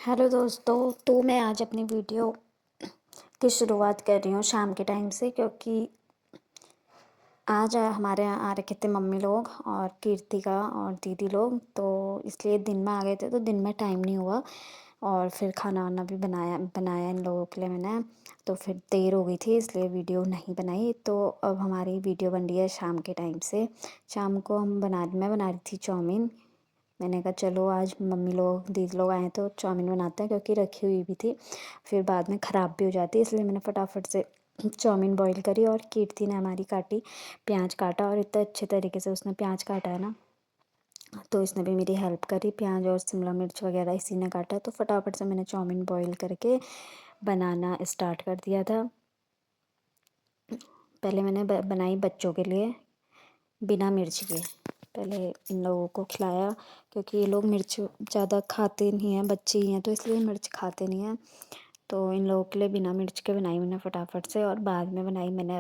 Hello दोस्तों। तो मैं आज अपनी वीडियो की शुरुआत कर रही हूँ शाम के टाइम से, क्योंकि आज हमारे यहाँ आ रखे थे मम्मी लोग और कीर्तिका और दीदी लोग, तो इसलिए दिन में आ गए थे, तो दिन में टाइम नहीं हुआ। और फिर खाना वाना भी बनाया बनाया इन लोगों के लिए मैंने। तो फिर देर हो गई थी, इसलिए वीडियो नहीं बनाई। तो अब हमारी वीडियो बन रही है शाम के टाइम से। शाम को मैं बना रही थी चाउमीन। मैंने कहा चलो आज मम्मी लोग दीदी लोग आए तो चाउमीन बनाते हैं, क्योंकि रखी हुई भी थी, फिर बाद में ख़राब भी हो जाती, इसलिए मैंने फटाफट से चाउमीन बॉईल करी। और कीर्ति ने हमारी काटी, प्याज काटा, और इतने अच्छे तरीके से उसने प्याज काटा है ना, तो इसने भी मेरी हेल्प करी। प्याज और शिमला मिर्च वगैरह इसी ने काटा, तो फटाफट से मैंने चाउमीन बॉईल करके बनाना स्टार्ट कर दिया था। पहले मैंने बनाई बच्चों के लिए बिना मिर्च के। पहले इन लोगों को खिलाया, क्योंकि ये लोग मिर्च ज़्यादा खाते नहीं हैं, बच्चे ही हैं तो इसलिए मिर्च खाते नहीं हैं। तो इन लोगों के लिए बिना मिर्च के बनाई मैंने फटाफट से, और बाद में बनाई मैंने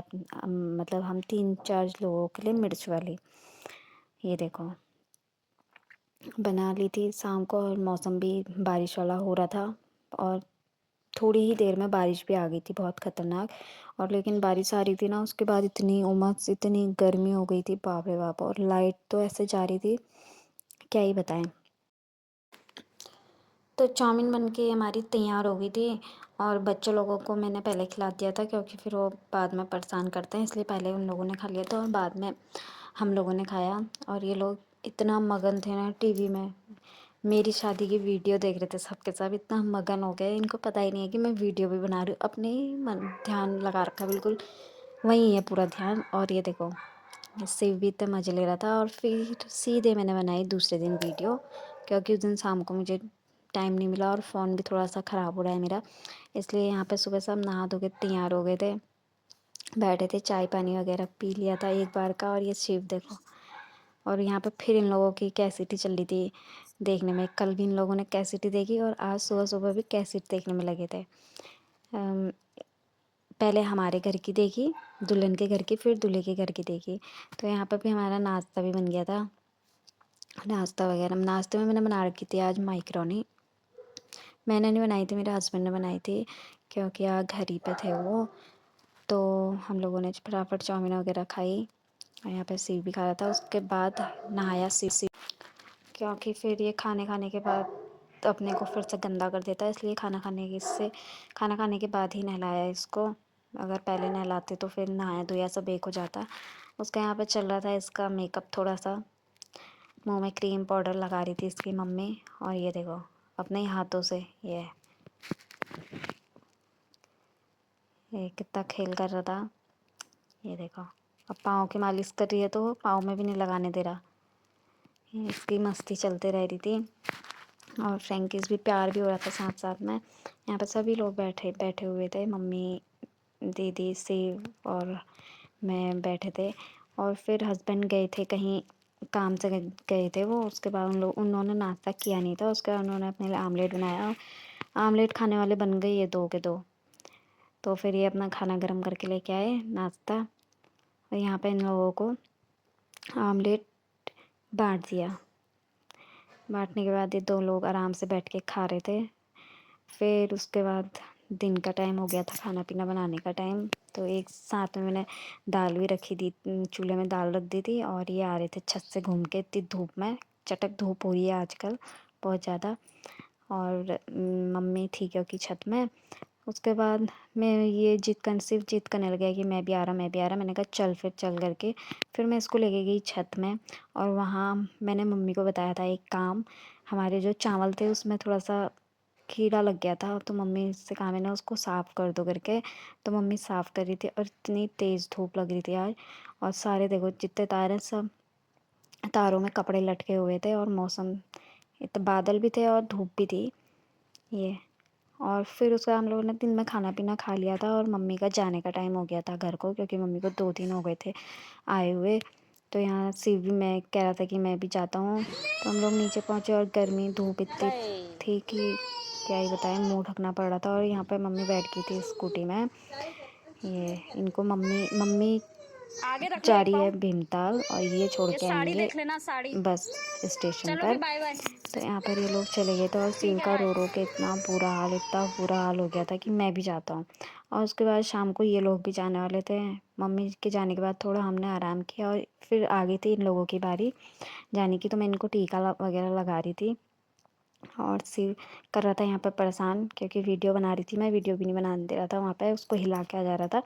मतलब हम 3-4 लोगों के लिए मिर्च वाली। ये देखो बना ली थी शाम को, और मौसम भी बारिश वाला हो रहा था, और थोड़ी ही देर में बारिश भी आ गई थी, बहुत ख़तरनाक। और लेकिन बारिश आ रही थी ना, उसके बाद इतनी उमस, इतनी गर्मी हो गई थी, बाप रे बाप। और लाइट तो ऐसे जा रही थी, क्या ही बताएं। तो चाउमीन बन के हमारी तैयार हो गई थी, और बच्चों लोगों को मैंने पहले खिला दिया था, क्योंकि फिर वो बाद में परेशान करते हैं, इसलिए पहले उन लोगों ने खा लिया था और बाद में हम लोगों ने खाया। और ये लोग इतना मगन थे ना टीवी में, मेरी शादी की वीडियो देख रहे थे सबके सब, इतना मगन हो गए, इनको पता ही नहीं है कि मैं वीडियो भी बना रही हूँ। अपने ही मन ध्यान लगा रखा बिल्कुल, वही है पूरा ध्यान। और ये देखो शिव भी इतने मज़े ले रहा था। और फिर सीधे मैंने बनाई दूसरे दिन वीडियो, क्योंकि उस दिन शाम को मुझे टाइम नहीं मिला, और फ़ोन भी थोड़ा सा ख़राब हो रहा है मेरा, इसलिए यहाँ पे सुबह सब नहा धो के तैयार हो गए थे, बैठे थे, चाय पानी वगैरह पी लिया था एक बार का। और ये शिव देखो, और यहाँ पे फिर इन लोगों की कैसेट ही चल रही थी देखने में। कल भी इन लोगों ने कैसेट ही देखी, और आज सुबह सुबह भी कैसेट देखने में लगे थे। पहले हमारे घर की देखी, दुल्हन के घर की, फिर दूल्हे के घर की देखी। तो यहाँ पर भी हमारा नाश्ता भी बन गया था। नाश्ते में मैंने बना रखी थी आज माइक्रोनी। मैंने नहीं बनाई थी, मेरे हस्बैंड ने बनाई थी, क्योंकि यहाँ घर ही पे थे वो। तो हम लोगों ने फटाफट चाउमीन वगैरह खाई, और यहाँ पे शिव भी खा रहा था। उसके बाद नहाया शिव, क्योंकि फिर ये खाने खाने के बाद अपने को फिर से गंदा कर देता है, इसलिए खाना खाने के बाद ही नहलाया इसको। अगर पहले नहलाते तो फिर नहाया धोया सब एक हो जाता। उसका यहाँ पे चल रहा था इसका मेकअप, थोड़ा सा मुंह में क्रीम पाउडर लगा रही थी इसकी मम्मी। और ये देखो अपने ही हाथों से ये कितना खेल कर रहा था। ये देखो अब पाँव की मालिश कर रही है, तो पाँव में भी नहीं लगाने दे रहा। इसकी मस्ती चलते रह रही थी, और फ्रैंकीस भी प्यार भी हो रहा था साथ साथ में। यहाँ पर सभी लोग बैठे बैठे हुए थे, मम्मी, दीदी, शिव और मैं बैठे थे। और फिर हस्बैंड गए थे कहीं काम से, गए थे वो। उसके बाद उन्होंने नाश्ता किया नहीं था, उसके बाद उन्होंने अपने लिए आमलेट बनाया। आमलेट खाने वाले बन गए ये 2 के 2। तो फिर ये अपना खाना गर्म करके लेके आए नाश्ता, और यहाँ पे इन लोगों को आमलेट बांट दिया। बांटने के बाद ये 2 लोग आराम से बैठ के खा रहे थे। फिर उसके बाद दिन का टाइम हो गया था, खाना पीना बनाने का टाइम। तो एक साथ में मैंने दाल भी रखी थी, चूल्हे में दाल रख दी थी। और ये आ रहे थे छत से घूम के, इतनी धूप में, चटक धूप हो रही है आजकल बहुत ज़्यादा। और मम्मी थी क्योंकि छत में। उसके बाद मैं ये सिर्फ जिद करने लगा कि मैं भी आ रहा, मैं भी आ रहा। मैंने कहा चल, फिर चल करके फिर मैं इसको लेके गई छत में। और वहाँ मैंने मम्मी को बताया था एक काम, हमारे जो चावल थे उसमें थोड़ा सा कीड़ा लग गया था, तो मम्मी से कहा मैंने उसको साफ़ कर दो करके। तो मम्मी साफ़ कर रही थी, और इतनी तेज़ धूप लग रही थी आज। और सारे देखो जितने तार हैं सब तारों में कपड़े लटके हुए थे, और मौसम इतना बादल भी थे और धूप भी थी ये। और फिर उसका हम लोगों ने दिन में खाना पीना खा लिया था, और मम्मी का जाने का टाइम हो गया था घर को, क्योंकि मम्मी को 2 दिन हो गए थे आए हुए। तो यहाँ शिव भी मैं कह रहा था कि मैं भी जाता हूँ, तो हम लोग नीचे पहुँचे, और गर्मी धूप इतनी थी कि क्या ही बताएं, मुंह ढकना पड़ रहा था। और यहाँ पे मम्मी बैठ गई थी स्कूटी में। ये इनको मम्मी मम्मी आगे रख जा रही है भीमताल और ये छोड़ के आएंगे देख लेना साड़ी बस स्टेशन चलो पर। Bye bye. तो यहाँ पर ये लोग चले गए थे और शिव का रो रो के इतना बुरा हाल हो गया था कि मैं भी जाता हूँ। और उसके बाद शाम को ये लोग भी जाने वाले थे। मम्मी के जाने के बाद थोड़ा हमने आराम किया और फिर आ गई थी इन लोगों की बारी जाने की। तो मैं इनको टीका वगैरह लगा रही थी और शिव कर रहा था यहाँ पर परेशान क्योंकि वीडियो बना रही थी मैं। वीडियो भी नहीं बनाने दे रहा था वहाँ पे, उसको हिला के आ जा रहा था।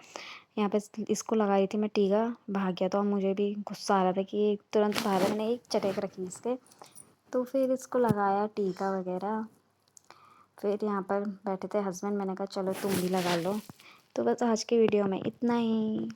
यहाँ पे इसको लगा रही थी मैं टीका, भाग गया। तो मुझे भी गुस्सा आ रहा था कि ये तुरंत भागा। मैंने एक चटेक रखी इसके, तो फिर इसको लगाया टीका वगैरह। फिर यहाँ पर बैठे थे हस्बैंड, मैंने कहा चलो तुम भी लगा लो। तो बस आज की वीडियो में इतना ही।